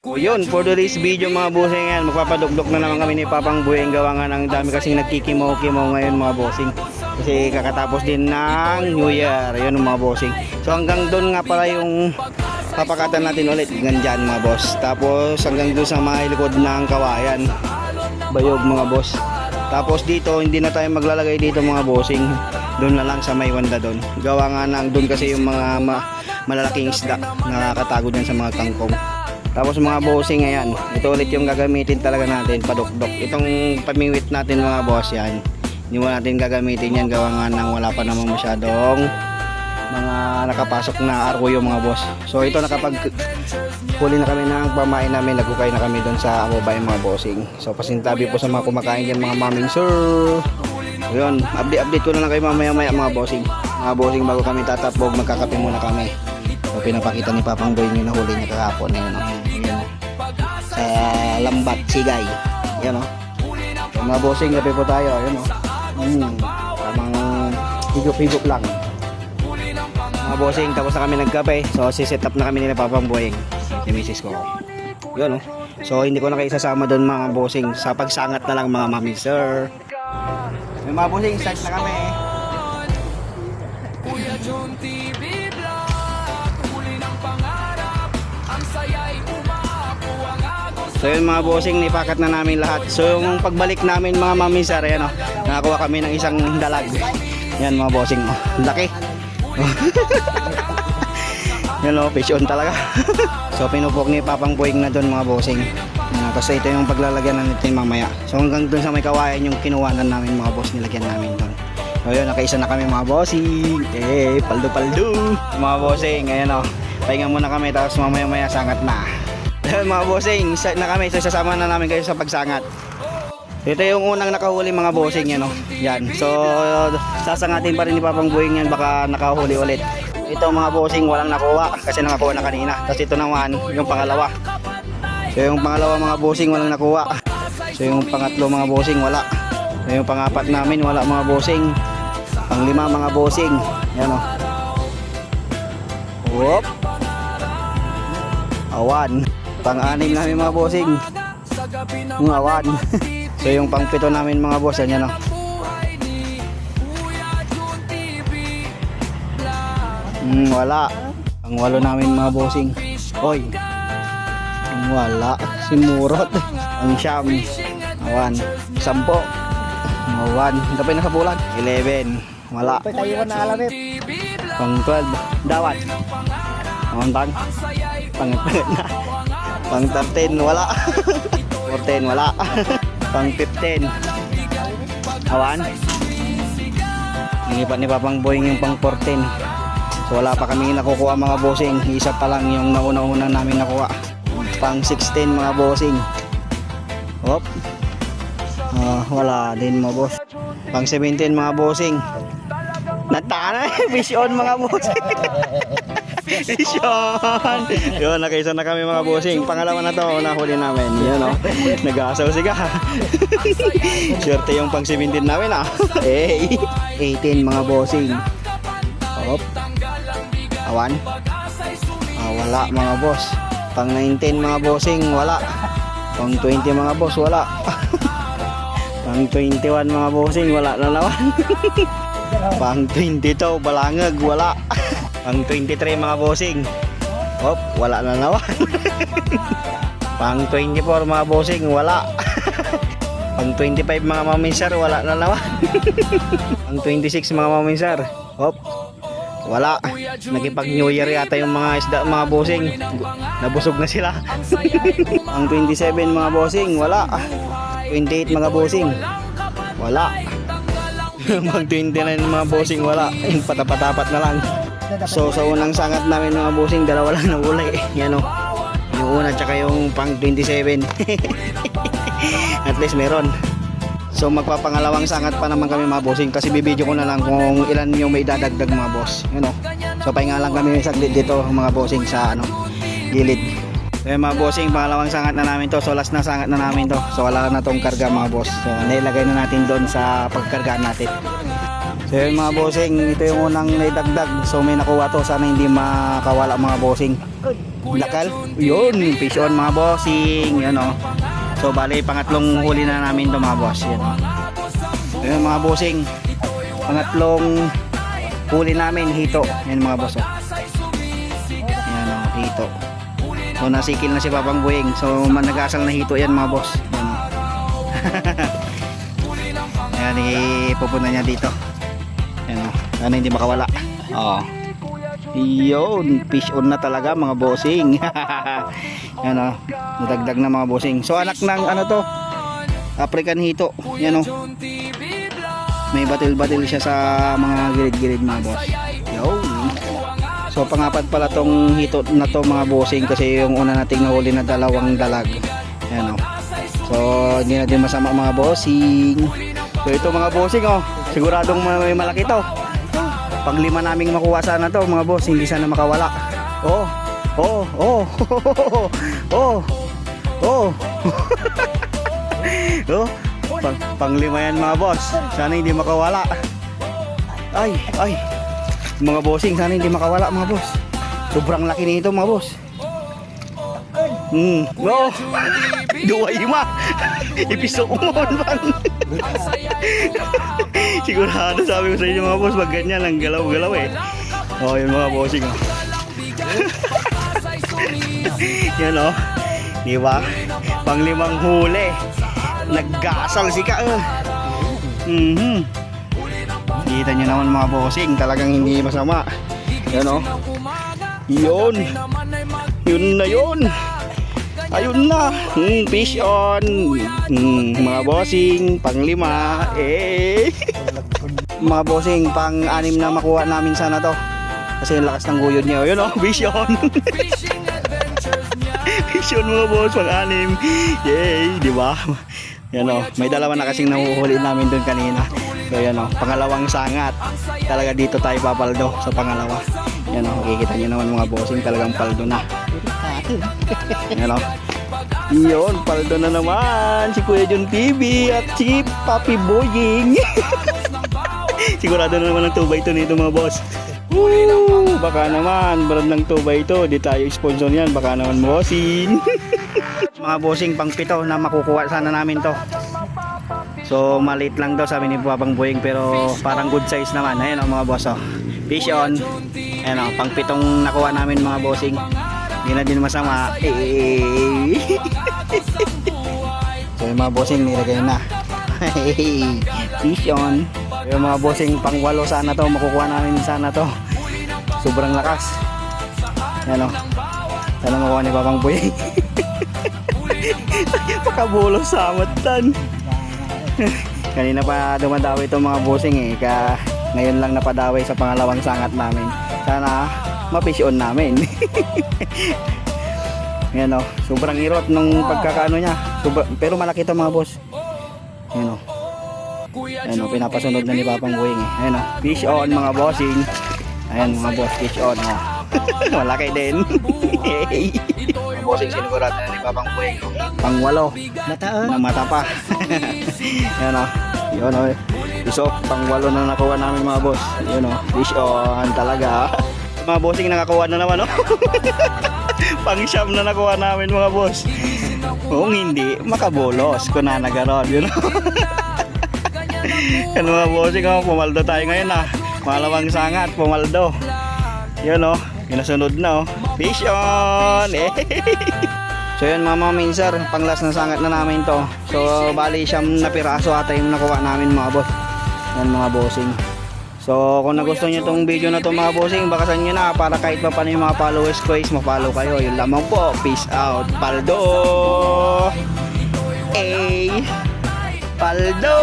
O yun, for today's video mga bossing yan, magpapadukdok na naman kami ni Papang Boyeng gawa nga ng dami kasing nagkikimaw-kimaw ngayon mga bossing. Kasi kakatapos din ng New Year, yun mga bossing. So hanggang doon nga pala yung papakatan natin ulit, ganyan mga boss. Tapos hanggang doon sa mga likod ng kawayan, bayog mga boss. Tapos dito, hindi na tayo maglalagay dito mga bossing. Doon na lang sa may wanda doon. Gawa nga ng doon kasi yung mga malalaking isda nakakatago dyan sa mga kangkong. Tapos mga bossing, ayan, ito ulit yung gagamitin talaga natin, padukdok. Itong pamingwit natin mga boss, yan, hindi mo natin gagamitin yan gawa nga nang wala pa naman masyadong mga nakapasok na arko yung mga boss. So ito nakapag huli na kami ng pamain namin, nagkukay na kami doon sa ababay mga bossing. So pasintabi po sa mga kumakain dyan mga maming sir. Yun, update ko na lang kayo mamaya mga bossing. Mga bossing, bago kami tatapog, magkakape muna kami. So pinapakita ni Papang Boy yung nahuli niya kahapon, ayun, ayun, sa Lambat Sigay, yan o. So mga bossing, kape po tayo, ayun o. Tamang higop-higop lang mga bossing. Tapos na kami nagkape, so siset up na kami nila Papang Boy, si misis ko, yun o. So hindi ko na kayo isasama doon mga bossing, sa pagsangat na lang mga mami sir. Yung mga bossing, start na kami. So yun mga bossing, nipakat na namin lahat. So yung pagbalik namin mga mami sir, ayan o, nakakuha kami ng isang dalag. Yan mga bossing, oh, laki. Yan o, fish on talaga. So pinupok ni Papang Boyeng na doon mga bossing. Tapos ito yung paglalagyan natin mamaya. So hanggang doon sa may kawayan yung kinuwanan namin mga boss, nilagyan namin doon. So yun, nakaisa na kami mga bossing. Paldo-paldo mga bossing, ayan o, pahinga muna kami, tapos mamaya-maya sangat na. Mga bossing, na kami, so sasama na namin kayo sa pagsangat. Ito yung unang nakahuli mga bossing, yan o. Yan, so sasangatin pa rin ni Papang Boyeng yan, baka nakahuli ulit. Ito mga bossing, walang nakuha kasi nakakuha na kanina. Tapos ito naman yung pangalawa. So yung pangalawa mga bossing, walang nakuha. So yung pangatlo mga bossing, wala. So yung pangapat namin, wala mga bossing. Panglima mga bossing, yan o. Whoop. Awan. Pang-anim namin mga bossing, awan. So yung pang-pito namin mga boss, yan o. Wala. Pang-walo namin mga bossing, oy, wala. Si Murot. Ang siyam, awan. 10, awan. Kapay na sa bulan, 11, wala. Pang-12, dawat. Awan. Pang-13 na. Pang-13, wala. 14, wala. Pang-15, awan. Nangipat ni Papang Boyeng yung pang-14. So wala pa kami nakukuha mga bossing. Isa pa lang yung nauna-una namin nakuha. Pang-16 mga bossing. Hop. Wala din mga boss. Pang-17 mga bossing. Natana, fish on mga bossing. Vision. Yun, nakaisa na kami mga bossing. Pangalawa na to, nahuli namin. Yan o, nag-aasaw siga. Swerte yung pang 17 namin ah. 18 mga bossing. Hop. Awan. Wala mga boss. Pang 19 mga bossing, wala. Pang 20 mga boss, wala. Pang 21 mga bossing, wala na naman. Pang 22, balangag, wala. Pang 23 mga bossing, hop, wala na naman. Pang 24 mga bossing, wala. Pang 25 mga maminsar, wala na naman. Pang 26 mga maminsar, hop, wala. Nagipag New Year yata yung mga isda mga bossing, nabusog na sila. Pang 27 mga bossing, wala. 28 mga bossing, wala. Mag 29 mga bossing, wala. Yung patapatapat na lang. So sa unang sangat namin mga bossing, dalawa lang nahuli. Yan o, yung una tsaka yung pang 27. At least meron. So magpapangalawang sangat pa naman kami mga bossing, kasi bibidyo ko na lang kung ilan yung may dadagdag mga boss. Yan o. So pahinga lang kami saglit dito mga bossing sa gilid. So mga bossing, pangalawang sangat na namin to. So last na sangat na namin to. So wala na tong karga mga boss. So nailagay na natin doon sa pagkargaan natin. So yun mga bossing, ito yung unang naidagdag. So may nakuha to, sana hindi makawala mga bossing. Lakal, yun, fish on mga bossing, yun o. So bali, pangatlong huli na namin to mga boss, yun o. Yun mga bossing, pangatlong huli namin, hito. Yan mga boss o. Yan o, hito. So nasikil na si Papang Bueng. So nag-asal na hito yan mga boss. Yan o. Ayan, ipupunta niya dito. Ayan o, sana hindi makawala. Oo. Yun, fish on na talaga mga bossing. Yan o, nadagdag na mga bossing. So anak ng ano to, African hito. Yan o, may batil-batil siya sa mga gilid-gilid mga boss. Yun. So pangapat pala tong hito na to mga bossing, kasi yung una nating nahuli na dalawang dalag. Yan o. So hindi na din masama mga bossing. So ito mga bossing oh, siguradong may malaki to. Pang-5 naming makuha sana to mga boss, hindi sana makawala. Oh, oh, oh, oh, oh, oh, pang-5 yan mga boss, sana hindi makawala. Ay, ay, mga bossing, sana hindi makawala mga boss. Sobrang laki nito mga boss. Oh, 2-5 ipisok mo bang. Sigurado sabi ko sa inyo mga boss, pag ganyan lang galaw-galaw eh. Oh, yun mga bossing oh. Yan oh, diba? Pang-5 huli, naggasal si ka. Kita nyo naman mga bossing, talagang hindi masama. Yan oh, yun, yun na yun. Ayun na, fish on. Mga bossing, pang-5 eh. Mga bossing, pang-6 na makuha namin sana to, kasi yung lakas ng guyod niya. Yun oh, fish on. Fish on mga boss, pang-6. Yay, di ba? Yan oh, may dalawa na kasing nahuhuli namin doon kanina. So yan oh, pangalawang sangat. Talaga dito tayo papaldo sa pangalawa. Yan oh, makikita nyo naman mga bossing, talagang paldo na. Yan o. Yun, paldo na naman si Kuya John TV at si Papi Boying. Sigurado na naman ang 2x2 nito mga boss. Woo! Baka naman, brand ng 2x2. Di tayo sponsor yan, baka naman bossing. Mga bossing, pang-7 na makukuha sana namin to. So maliit lang daw sabi ni Papang Boying, pero parang good size naman. Ayan o mga boss o. Fish on. Ayan o, pang-7 nakuha namin mga bossing. Hindi na din masama. So yung mga bossing nilagay na. Fish on. Yung mga bossing, pang-8 sana to, makukuha namin sana to. Sobrang lakas. Yan o, sana makuha ni Papang Boy. Pakabulos sa amatan. Kanina pa dumadawi itong mga bossing eh, ngayon lang napadaway sa pangalawang sangat namin. Sana ma-fish on namin. Yan o, sobrang irot nung pagkakaano niya. Pero malaki ito mga boss. Yan o. Yan o, pinapasunod na ni Papang Boying eh. Yan o, fish on mga bossing. Ayan mga boss, fish on o. Malaki din. Mga bossing, sinigurado na ni Papang Boying. Pang-8 na mata pa. Yan o, yun o. Isok, pang-8 na nakuha namin mga boss. Yun o, fish on talaga. Mga bossing, nakakuha na naman, no? Pang-siyam na nakuha namin mga boss. Kung hindi, makabolos kung nanagaron, you know? Yan mga bossing, oh, pumaldo tayo ngayon ah. Malawang sangat, pumaldo. Yun oh, inasunod na oh. Fish on! So yun mga minsar, panglas na sangat na namin to. So bali 9 na piraso ata yung nakuha namin mga boss. Yan mga bossing. So kung nagustuhan nyo itong video na to mga bossing, bakasan nyo na para kahit pa paano yung mga followers ko is ma-follow kayo. Yun lamang po. Peace out. Paldo! Paldo!